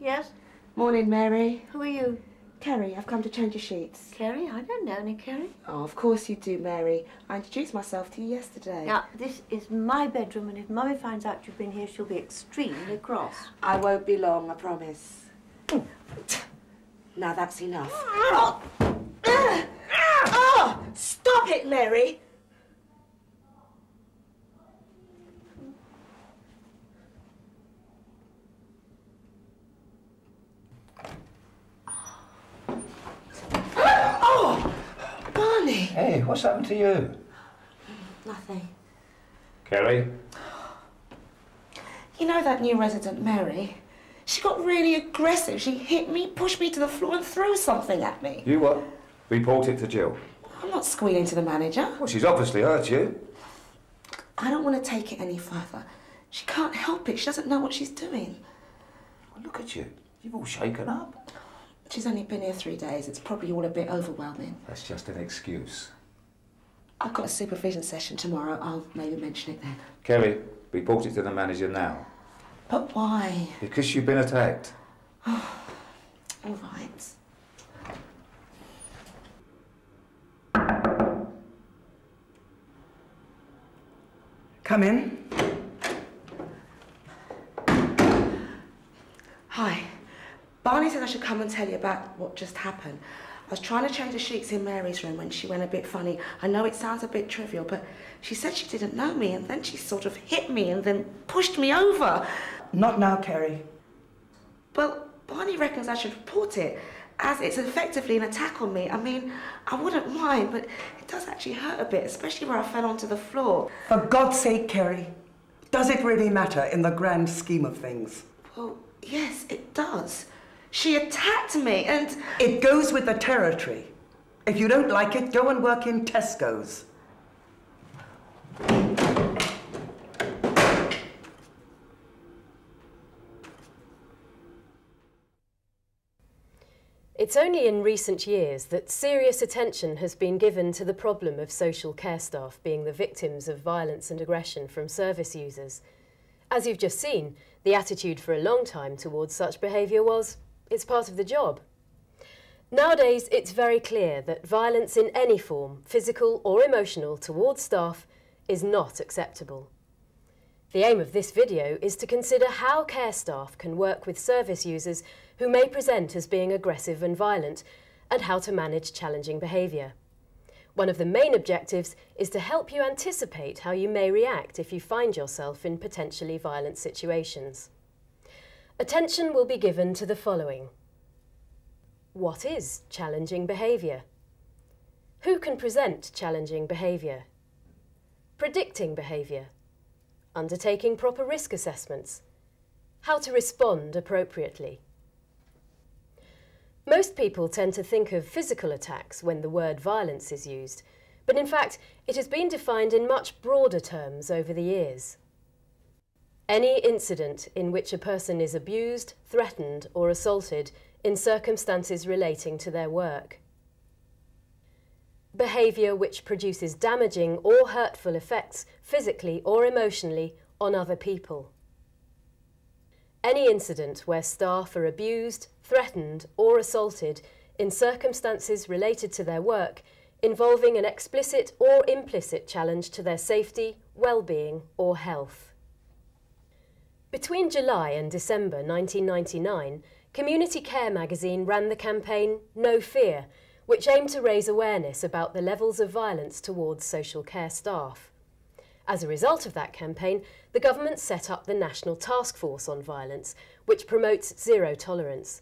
Yes? Morning, Mary. Who are you? Kerry, I've come to change your sheets. Kerry? I don't know any Kerry. Oh, of course you do, Mary. I introduced myself to you yesterday. Now, this is my bedroom, and if Mummy finds out you've been here, she'll be extremely cross. I won't be long, I promise. Now that's enough. Oh, stop it, Mary! Hey, what's happened to you? Nothing. Kerry? You know that new resident, Mary? She got really aggressive. She hit me, pushed me to the floor and threw something at me. You what? Report it to Jill. I'm not squealing to the manager. Well, she's obviously hurt you. I don't want to take it any further. She can't help it. She doesn't know what she's doing. Well, look at you. You've all shaken up. She's only been here 3 days. It's probably all a bit overwhelming. That's just an excuse. I've got a supervision session tomorrow. I'll maybe mention it then. Kerry, report it to the manager now. But why? Because you've been attacked. All right. Come in. Hi. Barney said I should come and tell you about what just happened. I was trying to change the sheets in Mary's room when she went a bit funny. I know it sounds a bit trivial, but she said she didn't know me, and then she sort of hit me and then pushed me over. Not now, Kerry. Well, Barney reckons I should report it, as it's effectively an attack on me. I mean, I wouldn't mind, but it does actually hurt a bit, especially where I fell onto the floor. For God's sake, Kerry, does it really matter in the grand scheme of things? Well, yes, it does. She attacked me and... It goes with the territory. If you don't like it, go and work in Tesco's. It's only in recent years that serious attention has been given to the problem of social care staff being the victims of violence and aggression from service users. As you've just seen, the attitude for a long time towards such behaviour was, it's part of the job. Nowadays, it's very clear that violence in any form, physical or emotional, towards staff is not acceptable. The aim of this video is to consider how care staff can work with service users who may present as being aggressive and violent, and how to manage challenging behaviour. One of the main objectives is to help you anticipate how you may react if you find yourself in potentially violent situations. Attention will be given to the following. What is challenging behaviour? Who can present challenging behaviour? Predicting behaviour. Undertaking proper risk assessments. How to respond appropriately. Most people tend to think of physical attacks when the word violence is used, but in fact it has been defined in much broader terms over the years. Any incident in which a person is abused, threatened or assaulted in circumstances relating to their work. Behaviour which produces damaging or hurtful effects physically or emotionally on other people. Any incident where staff are abused, threatened or assaulted in circumstances related to their work involving an explicit or implicit challenge to their safety, well-being or health. Between July and December 1999, Community Care magazine ran the campaign No Fear, which aimed to raise awareness about the levels of violence towards social care staff. As a result of that campaign, the government set up the National Task Force on Violence, which promotes zero tolerance.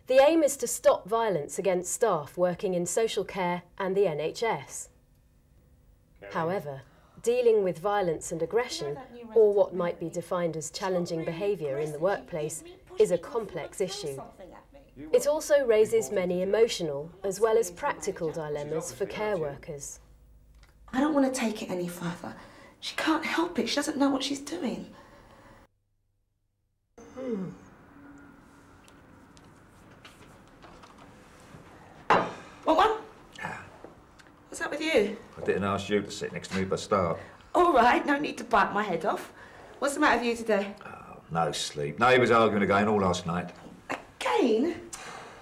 The aim is to stop violence against staff working in social care and the NHS. However, dealing with violence and aggression, or what might be defined as challenging behaviour in the workplace, is a complex issue. It also raises many emotional as well as practical dilemmas for care workers. I don't want to take it any further. She can't help it. She doesn't know what she's doing. What one? What's up with you? I didn't ask you to sit next to me, but start. All right, no need to bite my head off. What's the matter with you today? No sleep. Neighbours arguing again all last night. Again?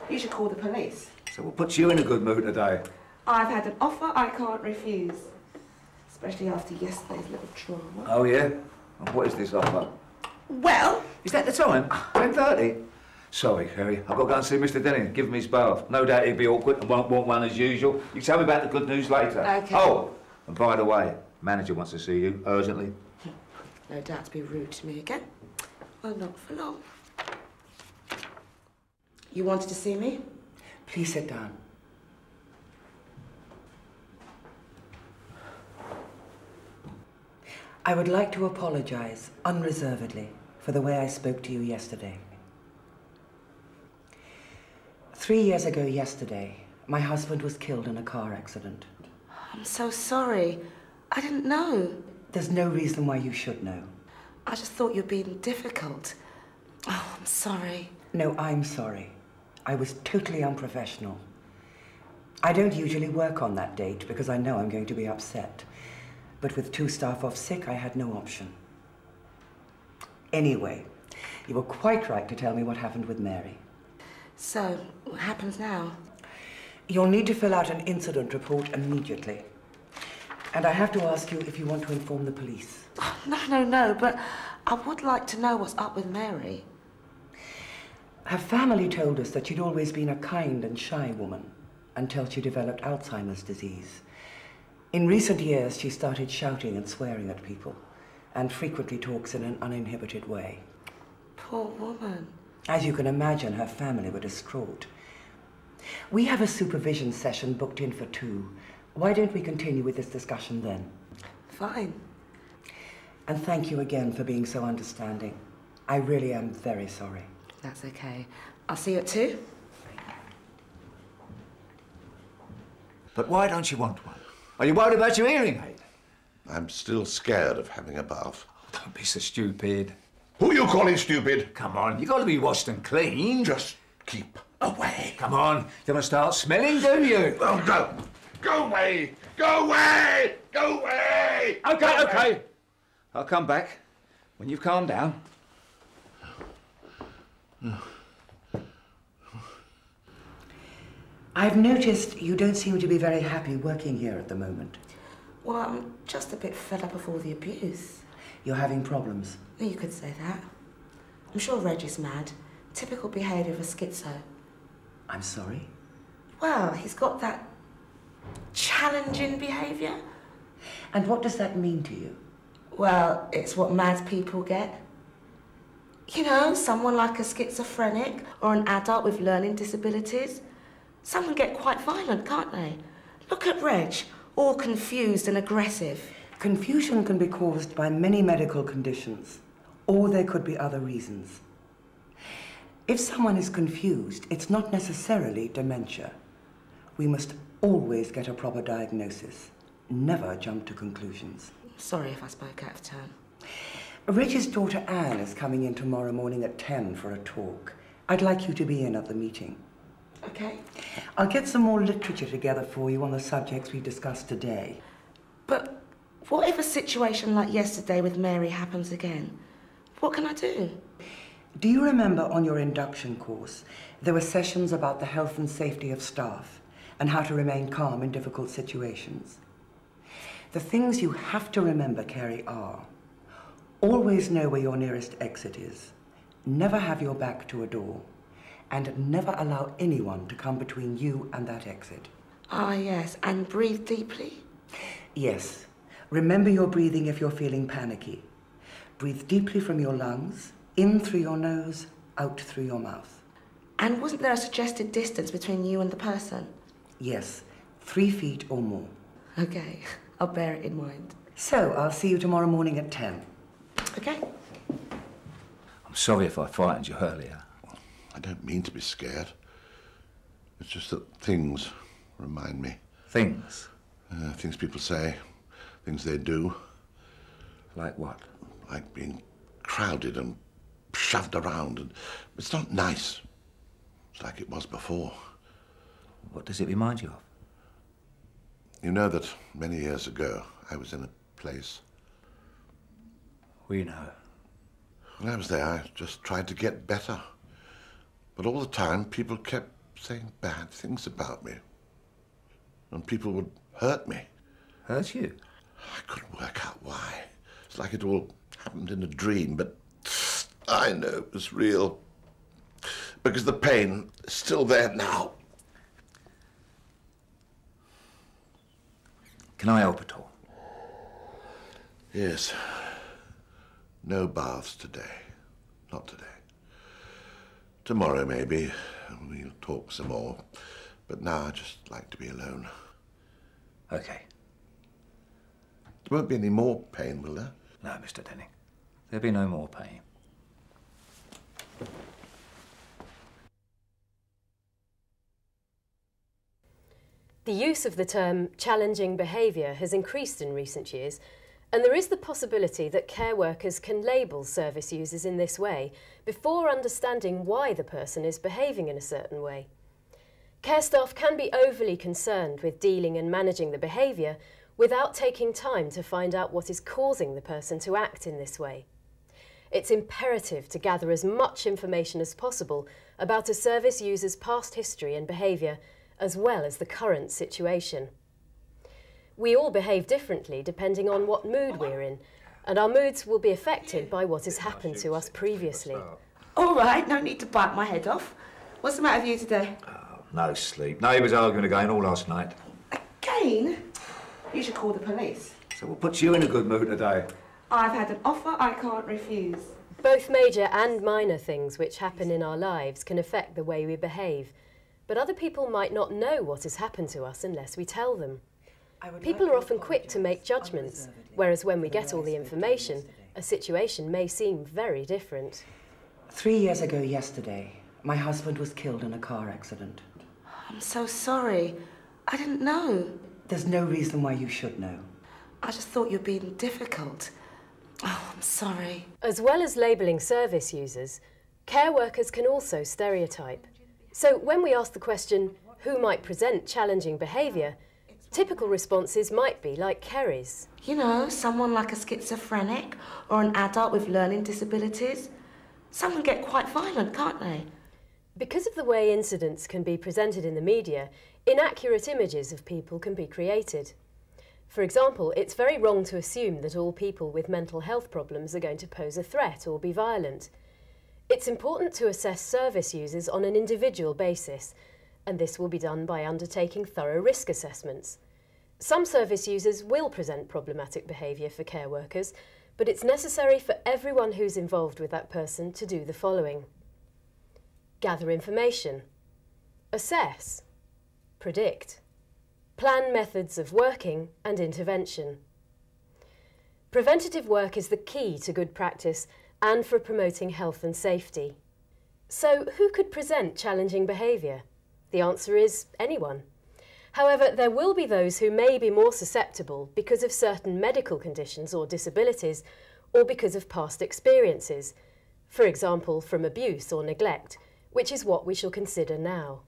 You should call the police. So what puts you in a good mood today? I've had an offer I can't refuse. Especially after yesterday's little drama. Oh, yeah? And what is this offer? Well... Is that the time? 10:30? Sorry, Harry. I've got to go and see Mr. Denning, give him his bath. No doubt he'd be awkward and won't want one as usual. You tell me about the good news later. OK. Oh, and by the way, manager wants to see you urgently. No doubt to be rude to me again. Well, not for long. You wanted to see me? Please sit down. I would like to apologise unreservedly for the way I spoke to you yesterday. 3 years ago yesterday, my husband was killed in a car accident. I'm so sorry. I didn't know. There's no reason why you should know. I just thought you'd been difficult. Oh, I'm sorry. No, I'm sorry. I was totally unprofessional. I don't usually work on that date because I know I'm going to be upset. But with 2 staff off sick, I had no option. Anyway, you were quite right to tell me what happened with Mary. So, what happens now? You'll need to fill out an incident report immediately. And I have to ask you if you want to inform the police. Oh, no, but I would like to know what's up with Mary. Her family told us that she'd always been a kind and shy woman until she developed Alzheimer's disease. In recent years, she started shouting and swearing at people and frequently talks in an uninhibited way. Poor woman. As you can imagine, her family were distraught. We have a supervision session booked in for 2. Why don't we continue with this discussion then? Fine. And thank you again for being so understanding. I really am very sorry. That's okay. I'll see you at 2. But why don't you want one? Are you worried about your hearing aid? I'm still scared of having a bath. Don't be so stupid. Who are you calling stupid? Come on, you got to be washed and clean. Just keep away. Come on, you want to start smelling, do you? Oh, go. Go away. Go away. Go away. Okay. I'll come back when you've calmed down. I've noticed you don't seem to be very happy working here at the moment. Well, I'm just a bit fed up with all the abuse. You're having problems. You could say that. I'm sure Reg is mad. Typical behaviour of a schizo. I'm sorry? Well, he's got that challenging behaviour. And what does that mean to you? Well, it's what mad people get. You know, someone like a schizophrenic or an adult with learning disabilities. Some can get quite violent, can't they? Look at Reg, all confused and aggressive. Confusion can be caused by many medical conditions, or there could be other reasons. If someone is confused, it's not necessarily dementia. We must always get a proper diagnosis, never jump to conclusions. Sorry if I spoke out of turn. Reg's daughter Anne is coming in tomorrow morning at 10 for a talk. I'd like you to be in at the meeting. Okay. I'll get some more literature together for you on the subjects we discussed today. But what if a situation like yesterday with Mary happens again? What can I do? Do you remember on your induction course, there were sessions about the health and safety of staff and how to remain calm in difficult situations? The things you have to remember, Carrie, are: always know where your nearest exit is, never have your back to a door, and never allow anyone to come between you and that exit. Ah, yes, and breathe deeply? Yes. Remember your breathing if you're feeling panicky. Breathe deeply from your lungs, in through your nose, out through your mouth. And wasn't there a suggested distance between you and the person? Yes, 3 feet or more. Okay, I'll bear it in mind. So, I'll see you tomorrow morning at 10. Okay. I'm sorry if I frightened you earlier. I don't mean to be scared. It's just that things remind me. Things? Things people say, things they do. Like what? Like being crowded and shoved around. And it's not nice. It's like it was before. What does it remind you of? You know that many years ago, I was in a place. We know. When I was there, I just tried to get better. But all the time, people kept saying bad things about me. And people would hurt me. Hurt you? I couldn't work out why. It's like it all happened in a dream, but I know it was real. Because the pain is still there now. Can I help at all? Yes. No baths today. Not today. Tomorrow, maybe, we'll talk some more. But now I'd just like to be alone. OK. There won't be any more pain, will there? No, Mr. Denning. There'll be no more pain. The use of the term challenging behaviour has increased in recent years, and there is the possibility that care workers can label service users in this way before understanding why the person is behaving in a certain way. Care staff can be overly concerned with dealing and managing the behaviour without taking time to find out what is causing the person to act in this way. It's imperative to gather as much information as possible about a service user's past history and behaviour, as well as the current situation. We all behave differently depending on what mood we're in, and our moods will be affected by what has happened to us previously. All right, no need to bite my head off. What's the matter with you today? Oh, no sleep. No, he was arguing again all last night. Again? You should call the police. So what puts you in a good mood today? I've had an offer I can't refuse. Both major and minor things which happen in our lives can affect the way we behave, but other people might not know what has happened to us unless we tell them. People are often quick to make judgments, whereas when we get all the information, a situation may seem very different. 3 years ago yesterday, my husband was killed in a car accident. I'm so sorry. I didn't know. There's no reason why you should know. I just thought you were being difficult. Oh, I'm sorry. As well as labelling service users, care workers can also stereotype. So when we ask the question, who might present challenging behaviour, typical responses might be like Kerry's. You know, someone like a schizophrenic or an adult with learning disabilities. Some can get quite violent, can't they? Because of the way incidents can be presented in the media, inaccurate images of people can be created. For example, it's very wrong to assume that all people with mental health problems are going to pose a threat or be violent. It's important to assess service users on an individual basis, and this will be done by undertaking thorough risk assessments. Some service users will present problematic behaviour for care workers, but it's necessary for everyone who's involved with that person to do the following: gather information, assess, predict, plan methods of working and intervention. Preventative work is the key to good practice and for promoting health and safety. So who could present challenging behaviour? The answer is anyone. However, there will be those who may be more susceptible because of certain medical conditions or disabilities, or because of past experiences, for example from abuse or neglect, which is what we shall consider now.